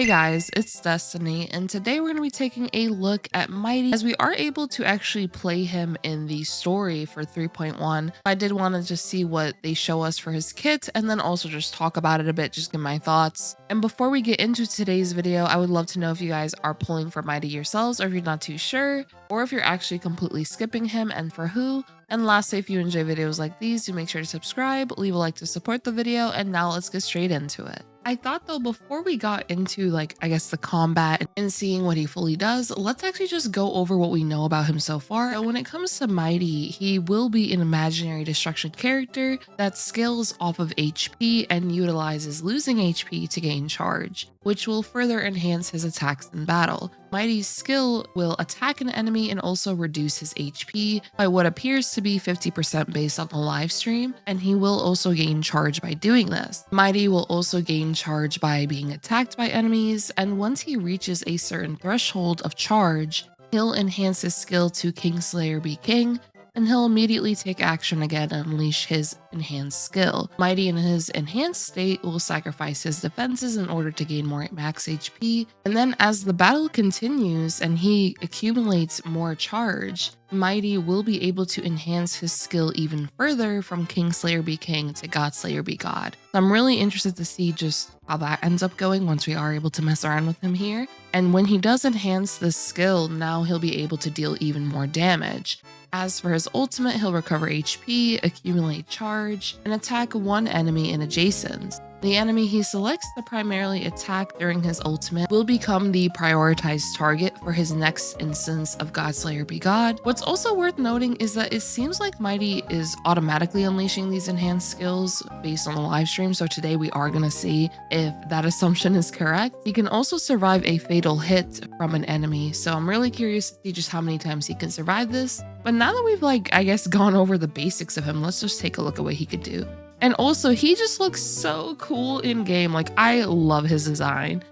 Hey guys, it's Destiny, and today we're going to be taking a look at Mydei as we are able to actually play him in the story for 3.1. I did want to just see what they show us for his kit and then also just talk about it a bit, just give my thoughts. And before we get into today's video, I would love to know if you guys are pulling for Mydei yourselves or if you're not too sure, or if you're actually completely skipping him and for who. And lastly, if you enjoy videos like these, do make sure to subscribe, leave a like to support the video, and now let's get straight into it. I thought though, before we got into the combat and seeing what he fully does, let's actually just go over what we know about him so far. So when it comes to Mydei, he will be an imaginary destruction character that scales off of HP and utilizes losing HP to gain charge, which will further enhance his attacks in battle. Mydei's skill will attack an enemy and also reduce his HP by what appears to be 50% based on the live stream, and he will also gain charge by doing this. Mydei will also gain charge by being attacked by enemies, and once he reaches a certain threshold of charge, he'll enhance his skill to Kingslayer be King, and he'll immediately take action again and unleash his enhanced skill. Mydei in his enhanced state will sacrifice his defenses in order to gain more max HP, and then as the battle continues and he accumulates more charge, Mydei will be able to enhance his skill even further from Kingslayer be King to Godslayer be God. So I'm really interested to see just how that ends up going once we are able to mess around with him here. And when he does enhance this skill, now he'll be able to deal even more damage. As for his ultimate, he'll recover HP, accumulate charge, and attack one enemy in adjacent. The enemy he selects to primarily attack during his ultimate will become the prioritized target for his next instance of Godslayer be God. What's also worth noting is that it seems like Mydei is automatically unleashing these enhanced skills based on the live stream, so today we are going to see if that assumption is correct. He can also survive a fatal hit from an enemy, so I'm really curious to see just how many times he can survive this. But now that we've gone over the basics of him, let's just take a look at what he could do. And also, he just looks so cool in game. I love his design.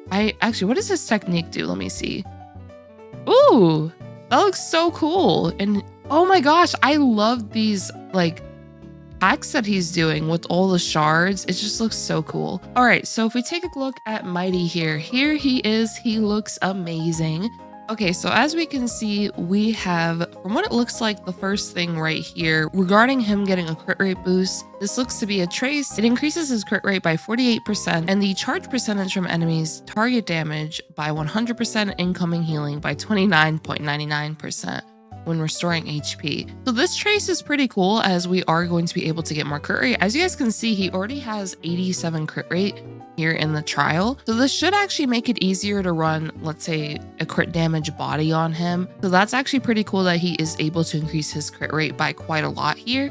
What does his technique do? Let me see. Ooh, that looks so cool. And oh my gosh, I love these hacks that he's doing with all the shards. It just looks so cool. All right, so if we take a look at Mydei here he is. He looks amazing. Okay, so as we can see, we have, from what it looks like, the first thing right here regarding him getting a crit rate boost. This looks to be a trace. It increases his crit rate by 48% and the charge percentage from enemies target damage by 100%, incoming healing by 29.99% when restoring HP. So this trace is pretty cool as we are going to be able to get more crit rate. As you guys can see, he already has 87 crit rate here in the trial. So this should actually make it easier to run, let's say, a crit damage body on him. So that's actually pretty cool that he is able to increase his crit rate by quite a lot here.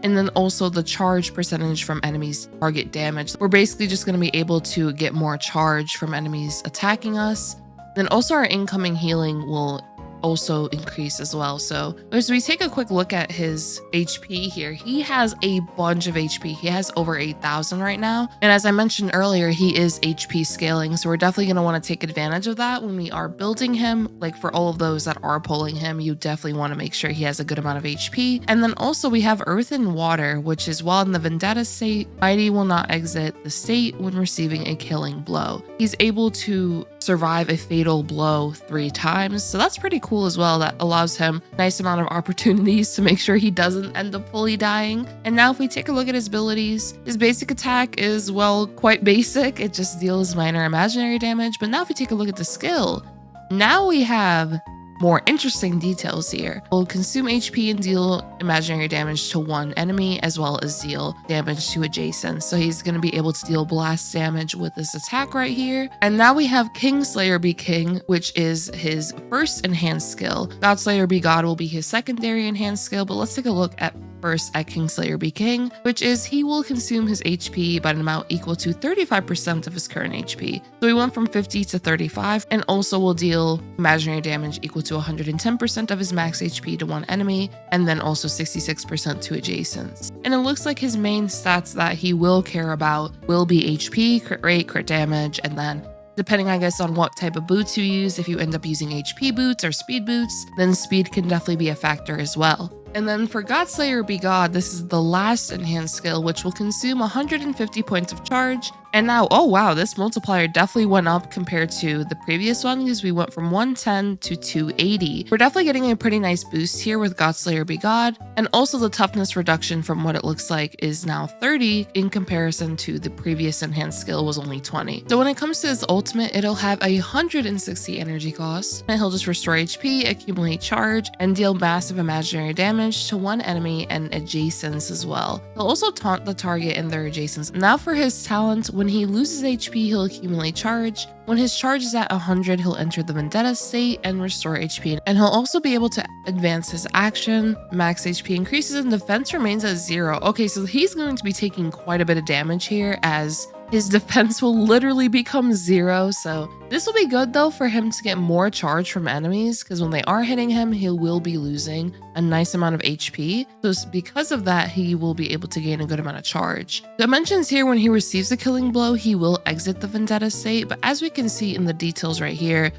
And then also the charge percentage from enemies target damage. We're basically just going to be able to get more charge from enemies attacking us. Then also our incoming healing will also increase as well. So as we take a quick look at his HP here, he has a bunch of HP. He has over 8,000 right now. And as I mentioned earlier, he is HP scaling. So we're definitely going to want to take advantage of that when we are building him. For all of those that are pulling him, you definitely want to make sure he has a good amount of HP. And then also we have Earth and Water, which is while in the Vendetta state, Mydei will not exit the state when receiving a killing blow. He's able to survive a fatal blow 3 times. So that's pretty cool as well. That allows him a nice amount of opportunities to make sure he doesn't end up fully dying. And now if we take a look at his abilities, his basic attack is, well, quite basic. It just deals minor imaginary damage. But now if we take a look at the skill, now we have more interesting details here. Will consume HP and deal imaginary damage to one enemy, as well as deal damage to adjacent. So he's going to be able to deal blast damage with this attack right here. And now we have Kingslayer be King, which is his first enhanced skill. Godslayer be God will be his secondary enhanced skill, but let's take a look at first at Kingslayer be King, which is he will consume his HP by an amount equal to 35% of his current HP. So we went from 50 to 35, and also will deal imaginary damage equal to 110% of his max HP to one enemy, and then also 66% to adjacents. And it looks like his main stats that he will care about will be HP, crit rate, crit damage, and then depending, I guess, on what type of boots you use, if you end up using HP boots or speed boots, then speed can definitely be a factor as well. And then for Godslayer be God, this is the last enhanced skill, which will consume 150 points of charge And now, oh wow, this multiplier definitely went up compared to the previous one because we went from 110 to 280. We're definitely getting a pretty nice boost here with Godslayer Be God. And also the toughness reduction from what it looks like is now 30 in comparison to the previous enhanced skill was only 20. So when it comes to his ultimate, it'll have 160 energy cost. And he'll just restore HP, accumulate charge, and deal massive imaginary damage to one enemy and adjacents as well. He'll also taunt the target and their adjacents. Now for his talent, when he loses HP, he'll accumulate charge. When his charge is at 100, he'll enter the Vendetta state and restore HP. And he'll also be able to advance his action. Max HP increases and defense remains at 0. Okay, so he's going to be taking quite a bit of damage here as his defense will literally become 0. So this will be good though for him to get more charge from enemies because when they are hitting him, he will be losing a nice amount of HP. So because of that, he will be able to gain a good amount of charge. So it mentions here when he receives a killing blow, he will exit the Vendetta state. But as we can see in the details right here,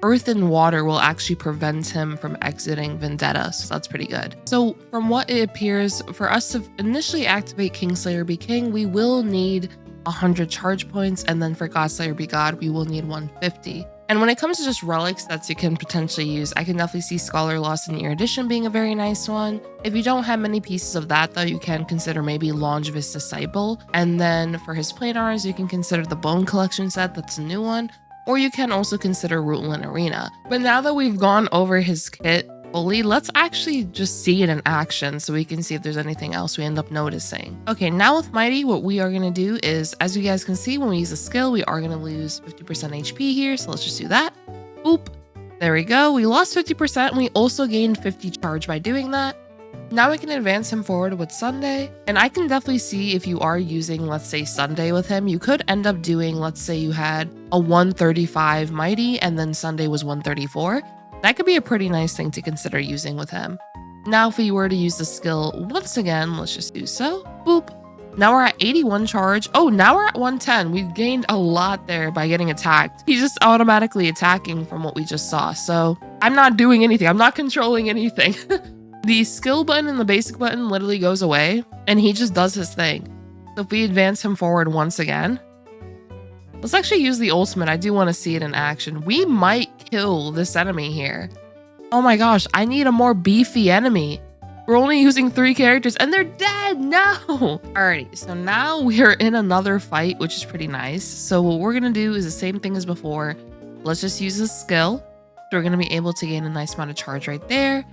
earth and water will actually prevent him from exiting Vendetta, so that's pretty good. So from what it appears, for us to initially activate Kingslayer Be King, we will need 100 charge points, and then for Godslayer Be God, we will need 150. And when it comes to just relics that you can potentially use, I can definitely see Scholar Lost in Erudition being a very nice one. If you don't have many pieces of that though, you can consider maybe Longevous Disciple. And then for his Planars, you can consider the Bone Collection set, that's a new one. Or you can also consider Rutland Arena. But now that we've gone over his kit fully, let's actually just see it in action so we can see if there's anything else we end up noticing. Okay, now with Mydei, what we are going to do is, as you guys can see, when we use a skill, we are going to lose 50% HP here. So let's just do that. Boop. There we go. We lost 50% and we also gained 50 charge by doing that. Now we can advance him forward with Sunday. And I can definitely see if you are using, let's say, Sunday with him, you could end up doing, let's say you had a 135 Mydei and then Sunday was 134. That could be a pretty nice thing to consider using with him. Now, if we were to use the skill once again, let's just do so. Boop. Now we're at 81 charge. Oh, now we're at 110. We gained a lot there by getting attacked. He's just automatically attacking from what we just saw. So I'm not doing anything. I'm not controlling anything. The skill button and the basic button literally goes away and he just does his thing. So if we advance him forward once again, let's actually use the ultimate. I do want to see it in action. We might kill this enemy here. Oh my gosh, I need a more beefy enemy. We're only using 3 characters and they're dead. No. Alrighty, so now we're in another fight, which is pretty nice. So what we're going to do is the same thing as before. Let's just use the skill. So we're going to be able to gain a nice amount of charge right there.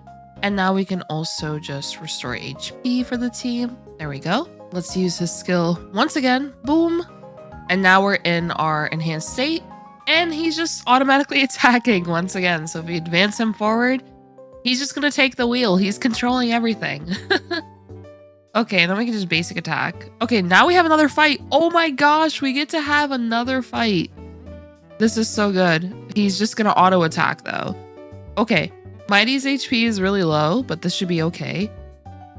And now we can also just restore HP for the team. There we go. Let's use his skill once again. Boom. And now we're in our enhanced state. And he's just automatically attacking once again. So if we advance him forward, he's just going to take the wheel. He's controlling everything. Okay, and then we can just basic attack. Okay, now we have another fight. Oh my gosh, we get to have another fight. This is so good. He's just going to auto attack though. Okay. Mydei's HP is really low, but this should be okay.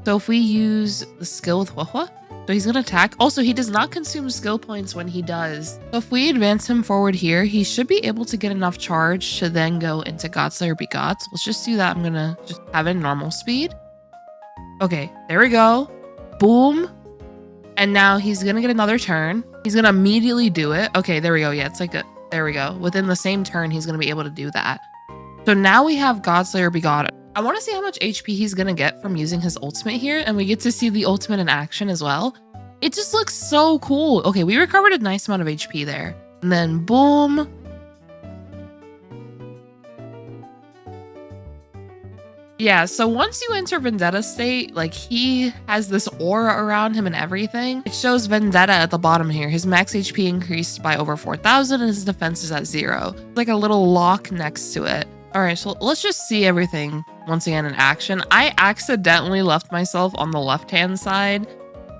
So if we use the skill with Huohuo, so he's going to attack. Also, he does not consume skill points when he does. So if we advance him forward here, he should be able to get enough charge to then go into Godslayer Be God. So let's just do that. I'm going to just have it normal speed. Okay, there we go. Boom. And now he's going to get another turn. He's going to immediately do it. Okay, there we go. Yeah, it's like a, there we go. Within the same turn, he's going to be able to do that. So now we have Godslayer Be God. I want to see how much HP he's going to get from using his ultimate here. And we get to see the ultimate in action as well. It just looks so cool. Okay, we recovered a nice amount of HP there. And then boom. Yeah, so once you enter Vendetta state, like he has this aura around him and everything. It shows Vendetta at the bottom here. His max HP increased by over 4,000 and his defense is at 0. Like a little lock next to it. All right, so let's just see everything once again in action. I accidentally left myself on the left-hand side.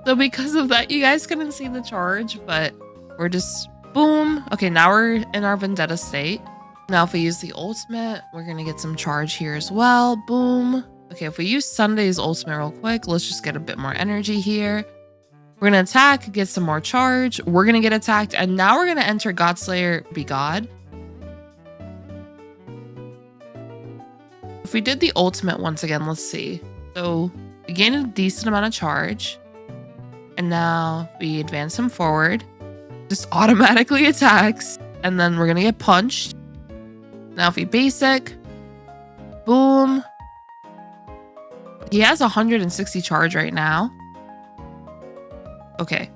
So because of that, you guys couldn't see the charge, but we're just boom. Okay, now we're in our Vendetta state. Now if we use the ultimate, we're going to get some charge here as well. Boom. Okay, if we use Sunday's ultimate real quick, let's just get a bit more energy here. We're going to attack, get some more charge. We're going to get attacked, and now we're going to enter Godslayer Be God. If we did the ultimate once again, let's see. So we gained a decent amount of charge. And now we advance him forward. just automatically attacks. And then we're gonna get punched. Now if we basic, boom. He has 160 charge right now. Okay.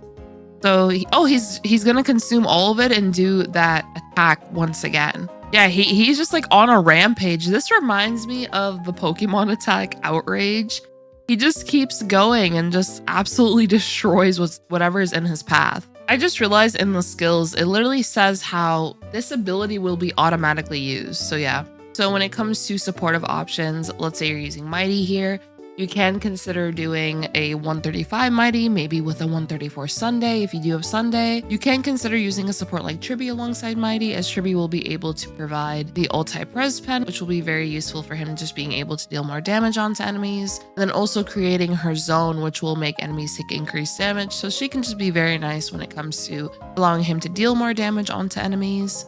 So he's gonna consume all of it and do that attack once again. Yeah, he's just like on a rampage. This reminds me of the Pokemon attack Outrage. He just keeps going and just absolutely destroys whatever is in his path. I just realized in the skills, it literally says how this ability will be automatically used. So yeah. So when it comes to supportive options, let's say you're using Mydei here, you can consider doing a 135 Mydei, maybe with a 134 Sunday if you do have Sunday. You can consider using a support like Tribbie alongside Mydei, as Tribbie will be able to provide the ult-type res pen, which will be very useful for him just being able to deal more damage onto enemies. And then also creating her zone, which will make enemies take increased damage. So she can just be very nice when it comes to allowing him to deal more damage onto enemies.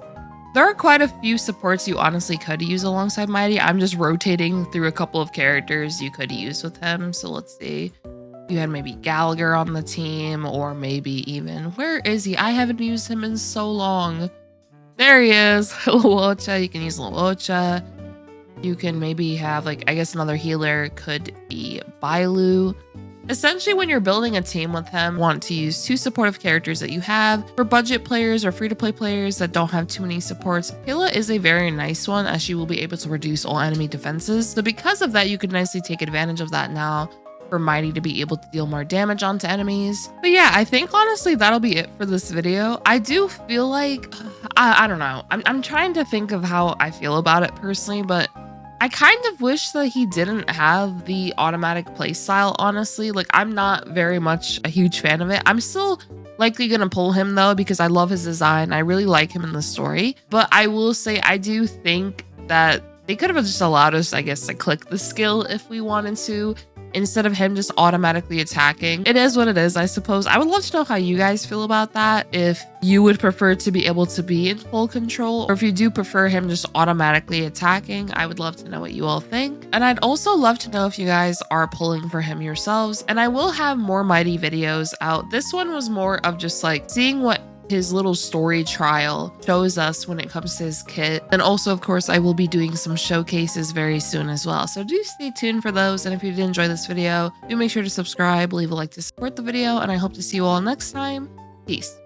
There are quite a few supports you honestly could use alongside Mydei. I'm just rotating through a couple of characters you could use with him. So let's see. You had maybe Gallagher on the team, or maybe even, where is he? I haven't used him in so long. There he is. Huohuo. You can use Huohuo. You can maybe have, like, I guess another healer could be Bailu. Essentially, when you're building a team with him, want to use 2 supportive characters that you have. For budget players or free-to-play players that don't have too many supports, Pilla is a very nice one, as she will be able to reduce all enemy defenses. So because of that, you could nicely take advantage of that now for Mydei to be able to deal more damage onto enemies. But yeah, I think honestly that'll be it for this video. I do feel like, I don't know. I'm trying to think of how I feel about it personally, but I kind of wish that he didn't have the automatic playstyle, honestly. Like, I'm not very much a huge fan of it. I'm still likely gonna pull him though, because I love his design. I really like him in the story. But I will say, I do think that they could have just allowed us, I guess, to click the skill if we wanted to, instead of him just automatically attacking. It is what it is, I suppose. I would love to know how you guys feel about that. If you would prefer to be able to be in full control, or if you do prefer him just automatically attacking, I would love to know what you all think. And I'd also love to know if you guys are pulling for him yourselves. And I will have more Mydei videos out. This one was more of just like seeing what his little story trial shows us when it comes to his kit. And also, of course, I will be doing some showcases very soon as well. So do stay tuned for those. And if you did enjoy this video, do make sure to subscribe, leave a like to support the video, and I hope to see you all next time. Peace.